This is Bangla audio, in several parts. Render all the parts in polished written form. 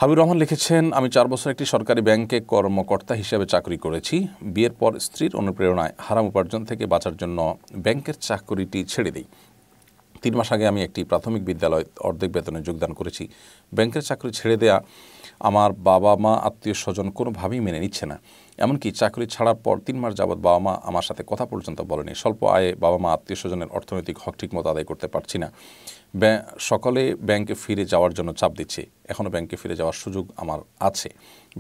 হাবিবুর রহমান লিখেছেন, আমি 4 বছর একটি সরকারি ব্যাংকে কর্মকর্তা হিসেবে চাকরি করেছি। বিয়ের পর স্ত্রীর অনুপ্রেরণায় হারাম উপার্জন থেকে বাঁচার জন্য ব্যাংকের চাকরিটি ছেড়ে দিই। 3 মাস আগে আমি একটি প্রাথমিক বিদ্যালয়ে অর্ধেক বেতনে যোগদান করেছি। ব্যাংকের চাকরি ছেড়ে দেয়া আমার বাবা মা আত্মীয় স্বজন কোনোভাবেই মেনে নিচ্ছে না। এমনকি চাকরি ছাড়ার পর 3 মাস যাবৎ বাবা মা আমার সাথে কথা পর্যন্ত বলেনি। স্বল্প আয়ে বাবা মা আত্মীয় স্বজনের অর্থনৈতিক হক ঠিকমতো আদায় করতে পারছি না। সকলে ব্যাংকে ফিরে যাওয়ার জন্য চাপ দিচ্ছে। এখনও ব্যাংকে ফিরে যাওয়ার সুযোগ আমার আছে।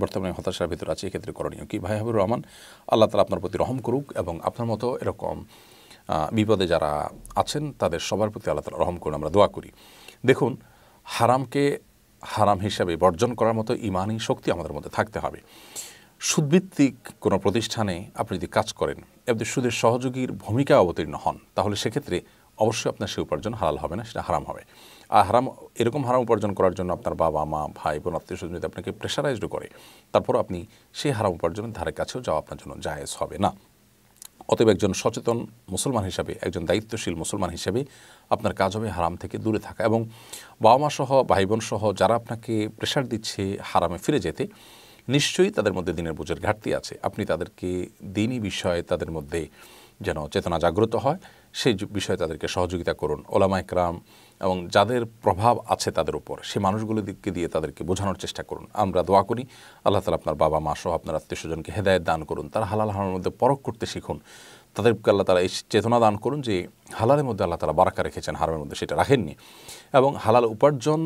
বর্তমানে হতাশার ভিতর আছে। এক্ষেত্রে করণীয় কি? ভাই হাবিবুর রহমান, আল্লাহ তাআলা আপনার প্রতি রহম করুক এবং আপনার মতো এরকম বিপদে যারা আছেন তাদের সবার প্রতি আল্লাহ তাআলা রহম করুন, আমরা দোয়া করি। দেখুন, হারামকে হারাম হিসাবে বর্জন করার মতো ঈমানি শক্তি আমাদের মধ্যে থাকতে হবে। সুদভিত্তিক কোনো প্রতিষ্ঠানে আপনি যদি কাজ করেন, আপনি সুদের সহযোগীর ভূমিকা অবতীর্ণ হন, তাহলে সেক্ষেত্রে অবশ্যই আপনার সে উপার্জন হালাল হবে না, সেটা হারাম হবে। আর এরকম হারাম উপার্জন করার জন্য আপনার বাবা মা ভাই বোন আত্মীয় স্বজন যদি আপনাকে প্রেশারাইজড করে, তারপর আপনি সেই হারাম উপার্জনের ধারে কাছেও যাওয়া আপনার জন্য জায়েজ হবে না। অতএব একজন সচেতন মুসলমান হিসাবে, একজন দায়িত্বশীল মুসলমান হিসেবে আপনার কাজ হবে হারাম থেকে দূরে থাকা, এবং বাবা মা সহ ভাই বোন সহ যারা আপনাকে প্রেশার দিচ্ছে হারামে ফিরে যেতে, নিশ্চয়ই তাদের মধ্যে দিনের বোঝের ঘাটতি আছে। আপনি তাদেরকে দিনই বিষয়ে তাদের মধ্যে যেন চেতনা জাগ্রত হয়, সেই বিষয়ে তাদেরকে সহযোগিতা করুন। ওলামা ইকরাম এবং যাদের প্রভাব আছে তাদের উপর, সেই মানুষগুলোকে দিয়ে তাদেরকে বোঝানোর চেষ্টা করুন। আমরা দোয়া করি আল্লাহ তাআলা আপনার বাবা মা সহ আপনার আত্মীয় স্বজনকে হেদায়েত দান করুন। তারা হালাল হারামের মধ্যে পরখ করতে শিখুন। তাদেরকে আল্লাহ তাআলা এই চেতনা দান করুন যে হালালের মধ্যে আল্লাহ তাআলা বারাকা রেখেছেন, হারামের মধ্যে সেটা রাখেননি। এবং হালাল উপার্জন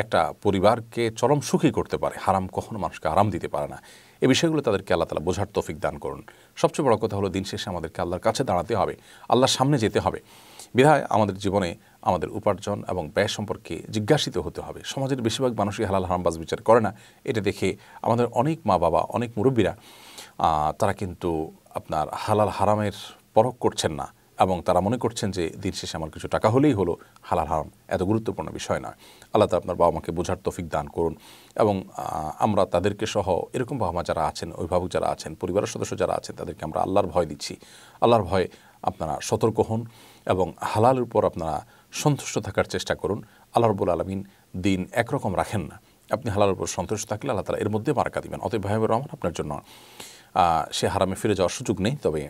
একটা পরিবারকে চরম সুখী করতে পারে। হারাম কখনো মানুষকে আরাম দিতে পারে না। এই বিষয়গুলো তাদেরকে আল্লাহ তাআলা বোঝার তৌফিক দান করুন। সবচেয়ে বড় কথা হলো, দিন শেষে আমাদেরকে আল্লাহর কাছে দাঁড়াতে হবে, আল্লাহর সামনে যেতে হবে। বিধায় আমাদের জীবনে আমাদের উপার্জন এবং ব্যয় সম্পর্কে জিজ্ঞাসিত হতে হবে। সমাজের বেশিরভাগ মানুষই হালাল হারাম বাজ বিচার করে না। এটা দেখে আমাদের অনেক মা বাবা, অনেক মুরব্বীরা তারা কিন্তু আপনার হালাল হারামের পরখ করছেন না, এবং তারা মনে করছেন যে দিন শেষে আমার কিছু টাকা হলেই হলো, হালাল হারাম এত গুরুত্বপূর্ণ বিষয় না। আল্লাহ তাআলা আপনার বাবা মাকে বোঝার তৌফিক দান করুন, এবং আমরা তাদেরকে সহ এরকম বাবা মা যারা আছেন, অভিভাবক যারা আছেন, পরিবারের সদস্য যারা আছেন, তাদেরকে আমরা আল্লাহর ভয় দিচ্ছি। আল্লাহর ভয়ে আপনারা সতর্ক হন এবং হালালের উপর আপনারা সন্তুষ্ট থাকার চেষ্টা করুন। আল্লাহ রাব্বুল আলামিন দিন একরকম রাখেন না। আপনি হালালের উপর সন্তুষ্ট থাকলে আল্লাহ তাআলা এর মধ্যে বারাকা দিবেন। অতএব ভাই হাবিবুর রহমান, আপনার জন্য সে হারামে ফিরে যাওয়ার সুযোগ নেই। তবে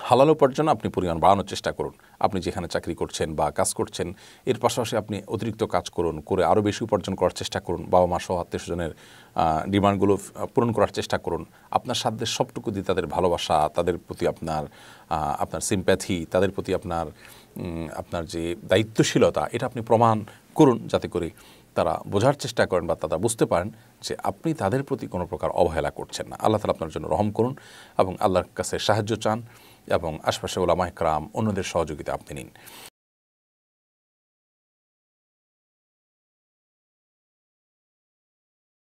হালাল উপার্জন আপনি পরিমাণ বাড়ানোর চেষ্টা করুন। আপনি যেখানে চাকরি করছেন বা কাজ করছেন, এর পাশাপাশি আপনি অতিরিক্ত কাজ করুন, করে আরও বেশি উপার্জন করার চেষ্টা করুন। বাবা মা সহ আত্মীয় স্বজনের ডিমান্ডগুলো পূরণ করার চেষ্টা করুন। আপনার সাধ্যের সবটুকু দিয়ে তাদের ভালোবাসা, তাদের প্রতি আপনার সিম্প্যাথি, তাদের প্রতি আপনার যে দায়িত্বশীলতা, এটা আপনি প্রমাণ করুন, যাতে করে তারা বোঝার চেষ্টা করেন বা তারা বুঝতে পারেন যে আপনি তাদের প্রতি কোনো প্রকার অবহেলা করছেন না। আল্লাহ তাআলা আপনার জন্য রহম করুন এবং আল্লাহর কাছে সাহায্য চান, এবং আশপাশে ওলামা ইকরাম অন্যদের সহযোগিতা আপনি নিন।